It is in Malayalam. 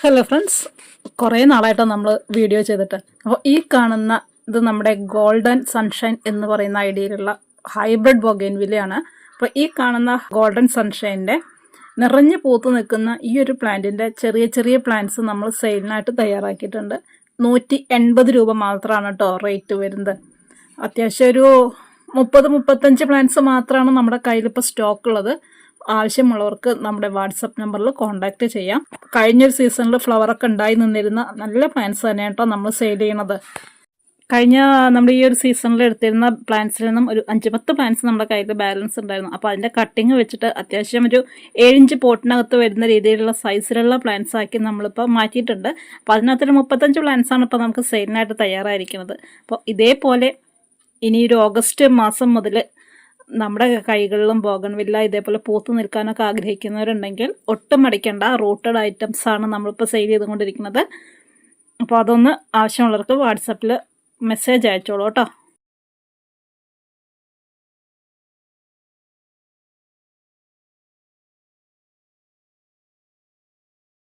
ഹലോ ഫ്രണ്ട്സ്, കുറേ നാളായിട്ടാണ് നമ്മൾ വീഡിയോ ചെയ്തിട്ട്. അപ്പോൾ ഈ കാണുന്ന ഇത് നമ്മുടെ ഗോൾഡൻ സൺഷൈൻ എന്ന് പറയുന്ന ഐഡിയയിലുള്ള ഹൈബ്രിഡ് ബൊഗൈൻവില്ലയാണ്. അപ്പോൾ ഈ കാണുന്ന ഗോൾഡൻ സൺഷൈൻ്റെ നിറഞ്ഞു പൂത്ത് നിൽക്കുന്ന ഈ ഒരു പ്ലാന്റിൻ്റെ ചെറിയ ചെറിയ പ്ലാന്റ്സ് നമ്മൾ സെയിലിനായിട്ട് തയ്യാറാക്കിയിട്ടുണ്ട്. 180 രൂപ മാത്രമാണ് കേട്ടോ റേറ്റ് വരുന്നത്. അത്യാവശ്യം ഒരു 30-35 പ്ലാന്റ്സ് മാത്രമാണ് നമ്മുടെ കയ്യിലിപ്പോൾ സ്റ്റോക്ക് ഉള്ളത്. ആവശ്യമുള്ളവർക്ക് നമ്മുടെ വാട്സപ്പ് നമ്പറിൽ കോൺടാക്റ്റ് ചെയ്യാം. കഴിഞ്ഞൊരു സീസണിൽ ഫ്ലവറൊക്കെ ഉണ്ടായി നിന്നിരുന്ന നല്ല പ്ലാന്റ്സ് തന്നെയാണ് കേട്ടോ നമ്മൾ സെയിൽ ചെയ്യണത്. കഴിഞ്ഞ നമ്മുടെ ഈ ഒരു സീസണിൽ എടുത്തിരുന്ന പ്ലാന്റ്സിൽ നിന്നും ഒരു 5-10 പ്ലാന്റ്സ് നമ്മുടെ കയ്യിൽ ബാലൻസ് ഉണ്ടായിരുന്നു. അപ്പോൾ അതിൻ്റെ കട്ടിങ് വെച്ചിട്ട് അത്യാവശ്യം ഒരു 7 ഇഞ്ച് പോട്ടിനകത്ത് വരുന്ന രീതിയിലുള്ള സൈസിലുള്ള പ്ലാന്റ്സ് ആക്കി നമ്മളിപ്പോൾ മാറ്റിയിട്ടുണ്ട്. അപ്പോൾ അതിനകത്തൊരു 35 പ്ലാന്റ്സാണ് ഇപ്പോൾ നമുക്ക് സെയിലിനായിട്ട് തയ്യാറായിരിക്കുന്നത്. അപ്പോൾ ഇതേപോലെ ഇനി ഒരു ഓഗസ്റ്റ് മാസം മുതൽ നമ്മുടെ കൈകളിലും ബോഗൺവില്ല ഇതേപോലെ പൂത്തു നിൽക്കാനൊക്കെ ആഗ്രഹിക്കുന്നവരുണ്ടെങ്കിൽ ഒട്ടും മടിക്കേണ്ട, റൂട്ടഡ് ഐറ്റംസ് ആണ് നമ്മളിപ്പോൾ സെയിൽ ചെയ്തുകൊണ്ടിരിക്കുന്നത്. അപ്പോൾ അതൊന്ന് ആവശ്യമുള്ളവർക്ക് വാട്സപ്പിൽ മെസ്സേജ് അയച്ചോളൂ കേട്ടോ.